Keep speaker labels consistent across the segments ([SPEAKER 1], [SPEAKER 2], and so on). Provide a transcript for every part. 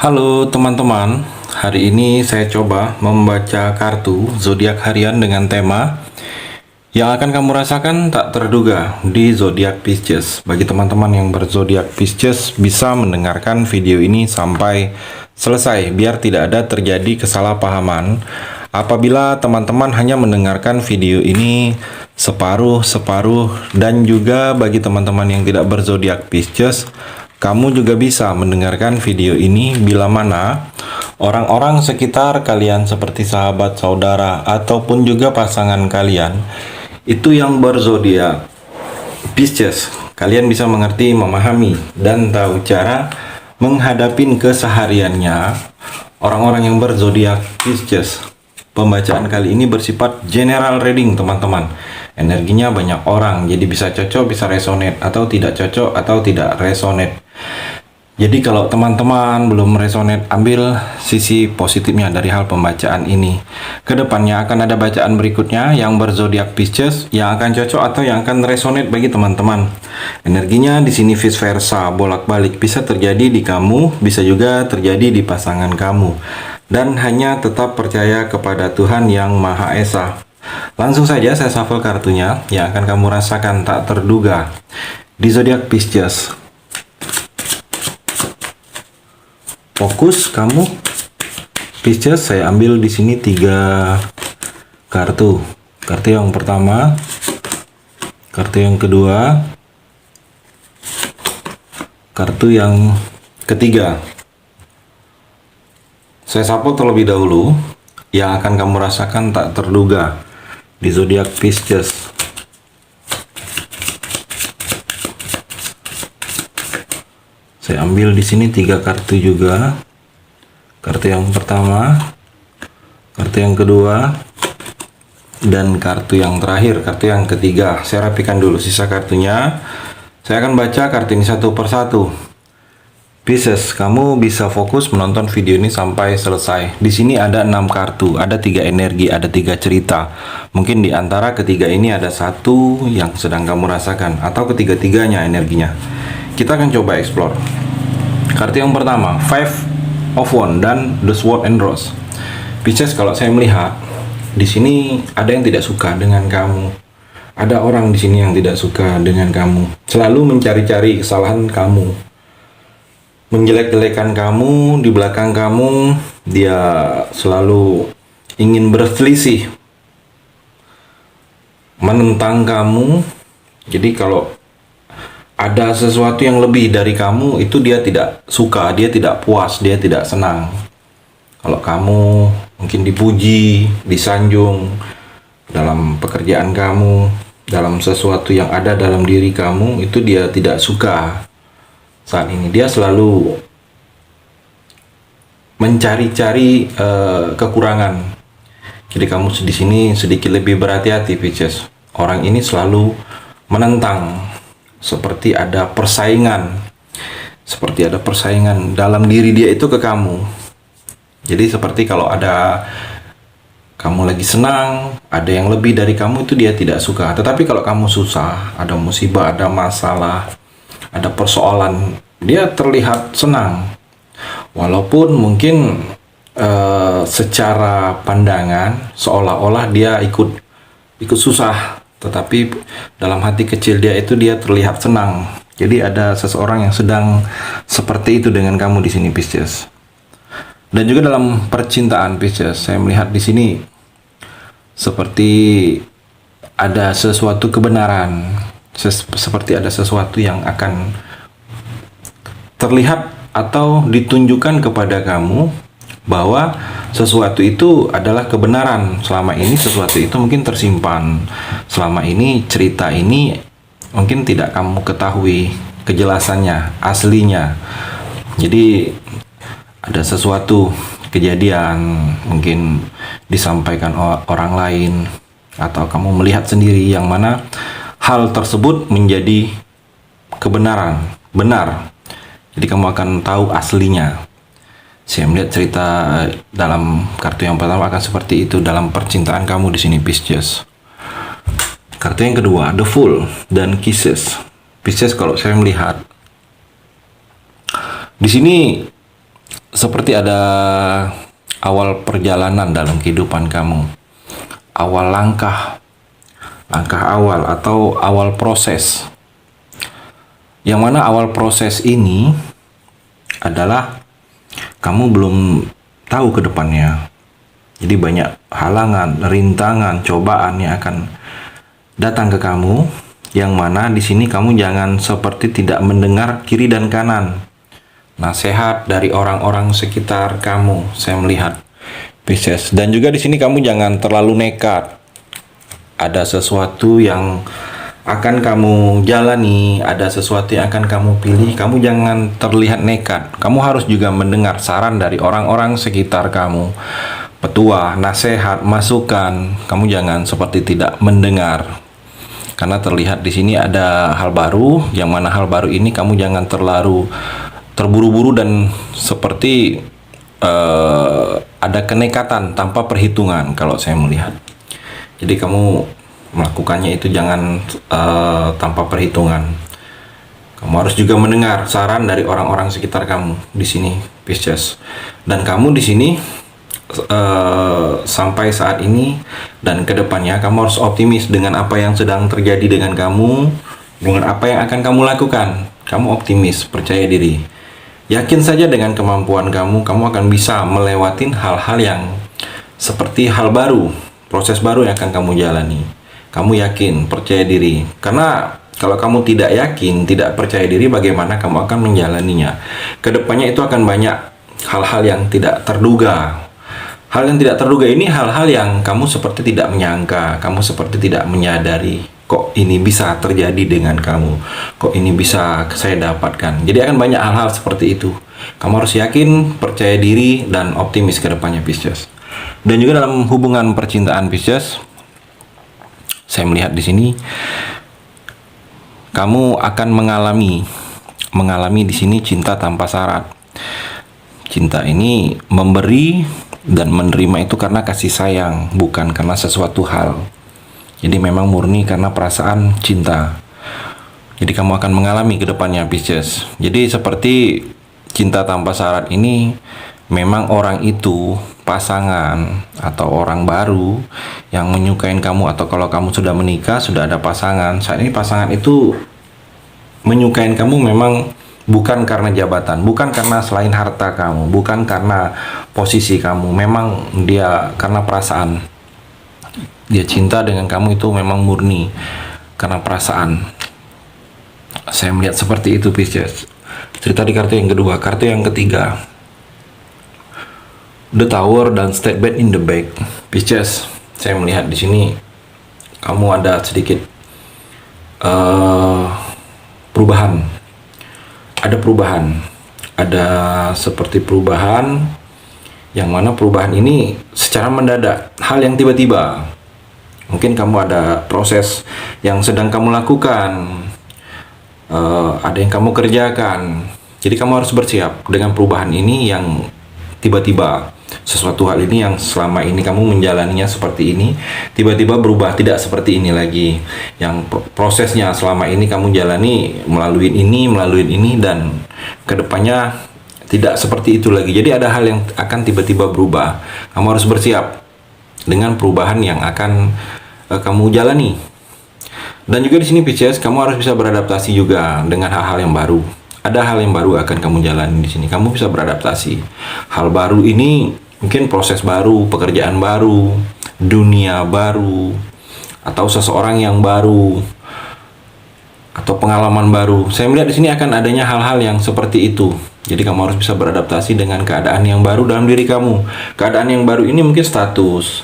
[SPEAKER 1] Halo teman-teman, hari ini saya coba membaca kartu zodiak harian dengan tema yang akan kamu rasakan tak terduga di zodiak Pisces. Bagi teman-teman yang berzodiak Pisces bisa mendengarkan video ini sampai selesai biar tidak ada terjadi kesalahpahaman. Apabila teman-teman hanya mendengarkan video ini separuh-separuh, dan juga bagi teman-teman yang tidak berzodiak Pisces, kamu juga bisa mendengarkan video ini bila mana orang-orang sekitar kalian seperti sahabat, saudara, ataupun juga pasangan kalian itu yang berzodiak Pisces. Kalian bisa mengerti, memahami, dan tahu cara menghadapi kesehariannya orang-orang yang berzodiak Pisces. Pembacaan kali ini bersifat general reading, teman-teman. Energinya banyak orang, jadi bisa cocok, bisa resonate, atau tidak cocok, atau tidak resonate. Jadi kalau teman-teman belum resonate, ambil sisi positifnya dari hal pembacaan ini. Kedepannya akan ada bacaan berikutnya yang berzodiak Pisces yang akan cocok atau yang akan resonate bagi teman-teman. Energinya di sini vice versa, bolak-balik, bisa terjadi di kamu, bisa juga terjadi di pasangan kamu. Dan hanya tetap percaya kepada Tuhan Yang Maha Esa. Langsung saja saya shuffle kartunya yang akan kamu rasakan tak terduga di zodiak Pisces. Fokus kamu Pisces. Saya ambil di sini 3 kartu. Kartu yang pertama, kartu yang kedua, kartu yang ketiga. Saya shuffle terlebih dahulu yang akan kamu rasakan tak terduga di zodiak Pisces. Saya ambil di sini 3 kartu juga. Kartu yang pertama, kartu yang kedua, dan kartu yang terakhir, kartu yang ketiga. Saya rapikan dulu sisa kartunya. Saya akan baca kartu ini satu persatu. Pisces, kamu bisa fokus menonton video ini sampai selesai. Di sini ada 6 kartu, ada 3 energi, ada 3 cerita. Mungkin di antara ketiga ini ada satu yang sedang kamu rasakan, atau ketiga-tiganya energinya. Kita akan coba explore. Kartu yang pertama, Five of Wands dan The Sword and Rose. Pisces, kalau saya melihat di sini ada yang tidak suka dengan kamu. Ada orang di sini yang tidak suka dengan kamu. Selalu mencari-cari kesalahan kamu, menjelek-jelekan kamu di belakang kamu. Dia selalu ingin berselisih, menentang kamu. Jadi kalau ada sesuatu yang lebih dari kamu, itu dia tidak suka, dia tidak puas, dia tidak senang. Kalau kamu mungkin dipuji, disanjung dalam pekerjaan kamu, dalam sesuatu yang ada dalam diri kamu, itu dia tidak suka. Saat ini dia selalu mencari-cari kekurangan. Jadi kamu di sini sedikit lebih berhati-hati, Pisces. Orang ini selalu menentang, seperti ada persaingan, dalam diri dia itu ke kamu. Jadi seperti kalau ada kamu lagi senang, ada yang lebih dari kamu, itu dia tidak suka. Tetapi kalau kamu susah, ada musibah, ada masalah, ada persoalan, dia terlihat senang. Walaupun mungkin secara pandangan seolah-olah dia ikut susah, tetapi dalam hati kecil dia itu dia terlihat senang. Jadi ada seseorang yang sedang seperti itu dengan kamu di sini, Pisces. Dan juga dalam percintaan, Pisces, saya melihat di sini seperti ada sesuatu kebenaran, seperti ada sesuatu yang akan terlihat atau ditunjukkan kepada kamu bahwa sesuatu itu adalah kebenaran. Selama ini sesuatu itu mungkin tersimpan. Selama ini cerita ini mungkin tidak kamu ketahui kejelasannya, aslinya. Jadi ada sesuatu kejadian mungkin disampaikan orang lain, atau kamu melihat sendiri yang mana hal tersebut menjadi kebenaran, benar. Jadi kamu akan tahu aslinya. Saya melihat cerita dalam kartu yang pertama akan seperti itu dalam percintaan kamu di sini, Pisces. Kartu yang kedua, The Fool dan Kisses. Pisces, kalau saya melihat di sini seperti ada awal perjalanan dalam kehidupan kamu, awal langkah awal atau awal proses. Yang mana awal proses ini adalah kamu belum tahu ke depannya. Jadi banyak halangan, rintangan, cobaan yang akan datang ke kamu, yang mana di sini kamu jangan seperti tidak mendengar kiri dan kanan nasihat dari orang-orang sekitar kamu. Saya melihat Pisces, dan juga di sini kamu jangan terlalu nekat. Ada sesuatu yang akan kamu jalani, ada sesuatu yang akan kamu pilih, kamu jangan terlihat nekat. Kamu harus juga mendengar saran dari orang-orang sekitar kamu, petua, nasihat, masukan. Kamu jangan seperti tidak mendengar. Karena terlihat di sini ada hal baru, yang mana hal baru ini kamu jangan terlalu terburu-buru dan seperti ada kenekatan tanpa perhitungan kalau saya melihat. Jadi kamu melakukannya itu jangan tanpa perhitungan. Kamu harus juga mendengar saran dari orang-orang sekitar kamu di sini, Pisces. Dan kamu di sini sampai saat ini dan kedepannya kamu harus optimis dengan apa yang sedang terjadi dengan kamu, dengan apa yang akan kamu lakukan. Kamu optimis, percaya diri. Yakin saja dengan kemampuan kamu, kamu akan bisa melewatin hal-hal yang seperti hal baru, proses baru yang akan kamu jalani. Kamu yakin, percaya diri. Karena kalau kamu tidak yakin, tidak percaya diri, bagaimana kamu akan menjalaninya? Kedepannya itu akan banyak hal-hal yang tidak terduga. Hal yang tidak terduga ini hal-hal yang kamu seperti tidak menyangka, kamu seperti tidak menyadari. Kok ini bisa terjadi dengan kamu? Kok ini bisa saya dapatkan? Jadi akan banyak hal-hal seperti itu. Kamu harus yakin, percaya diri, dan optimis ke depannya, Pisces. Dan juga dalam hubungan percintaan, Pisces, saya melihat di sini kamu akan mengalami di sini cinta tanpa syarat. Cinta ini memberi dan menerima itu karena kasih sayang, bukan karena sesuatu hal. Jadi memang murni karena perasaan cinta. Jadi kamu akan mengalami ke depannya, Pisces. Jadi seperti cinta tanpa syarat ini, memang orang itu, pasangan atau orang baru yang menyukain kamu, atau kalau kamu sudah menikah, sudah ada pasangan, saat ini pasangan itu menyukain kamu memang bukan karena jabatan, bukan karena selain harta kamu, bukan karena posisi kamu, memang dia karena perasaan. Dia cinta dengan kamu itu memang murni karena perasaan. Saya melihat seperti itu, Pisces. Cerita di kartu yang kedua. Kartu yang ketiga, The Tower dan Statement in the Back. Pisces, saya melihat di sini kamu ada sedikit perubahan. Ada perubahan. Ada seperti perubahan yang mana perubahan ini secara mendadak, hal yang tiba-tiba. Mungkin kamu ada proses yang sedang kamu lakukan, ada yang kamu kerjakan. Jadi kamu harus bersiap dengan perubahan ini yang tiba-tiba. Sesuatu hal ini yang selama ini kamu menjalaninya seperti ini, tiba-tiba berubah tidak seperti ini lagi. Yang prosesnya selama ini kamu jalani melalui ini, dan kedepannya tidak seperti itu lagi. Jadi ada hal yang akan tiba-tiba berubah. Kamu harus bersiap dengan perubahan yang akan kamu jalani. Dan juga di sini, Pisces, kamu harus bisa beradaptasi juga dengan hal-hal yang baru. Ada hal yang baru akan kamu jalani di sini. Kamu bisa beradaptasi. Hal baru ini mungkin proses baru, pekerjaan baru, dunia baru, atau seseorang yang baru, atau pengalaman baru. Saya melihat di sini akan adanya hal-hal yang seperti itu. Jadi kamu harus bisa beradaptasi dengan keadaan yang baru dalam diri kamu. Keadaan yang baru ini mungkin status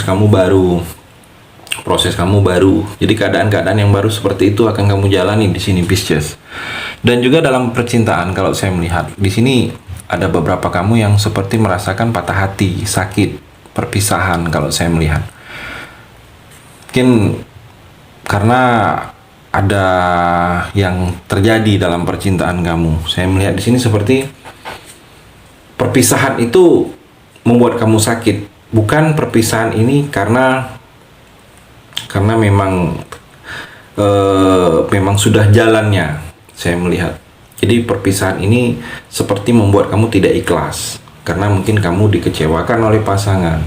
[SPEAKER 1] kamu baru, proses kamu baru. Jadi keadaan-keadaan yang baru seperti itu akan kamu jalani di sini, Pisces. Dan juga dalam percintaan, kalau saya melihat di sini ada beberapa kamu yang seperti merasakan patah hati, sakit, perpisahan. Kalau saya melihat, mungkin karena ada yang terjadi dalam percintaan kamu. Saya melihat di sini seperti perpisahan itu membuat kamu sakit. Bukan perpisahan ini karena memang sudah jalannya. Saya melihat. Jadi perpisahan ini seperti membuat kamu tidak ikhlas, karena mungkin kamu dikecewakan oleh pasangan,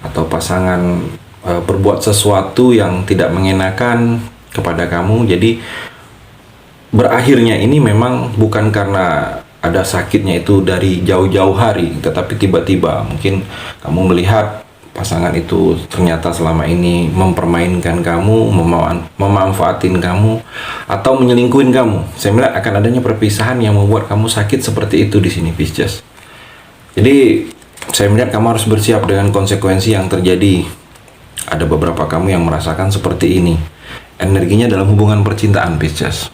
[SPEAKER 1] atau pasangan berbuat sesuatu yang tidak mengenakan kepada kamu. Jadi berakhirnya ini memang bukan karena ada sakitnya itu dari jauh-jauh hari, tetapi tiba-tiba mungkin kamu melihat pasangan itu ternyata selama ini mempermainkan kamu, memanfaatin kamu, atau menyelingkuhin kamu. Saya melihat akan adanya perpisahan yang membuat kamu sakit seperti itu di sini, Pisces. Jadi saya melihat kamu harus bersiap dengan konsekuensi yang terjadi. Ada beberapa kamu yang merasakan seperti ini energinya dalam hubungan percintaan, Pisces.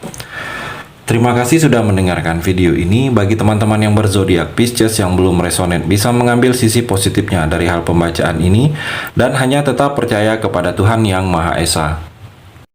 [SPEAKER 1] Terima kasih sudah mendengarkan video ini. Bagi teman-teman yang berzodiak Pisces yang belum resonate, bisa mengambil sisi positifnya dari hal pembacaan ini dan hanya tetap percaya kepada Tuhan Yang Maha Esa.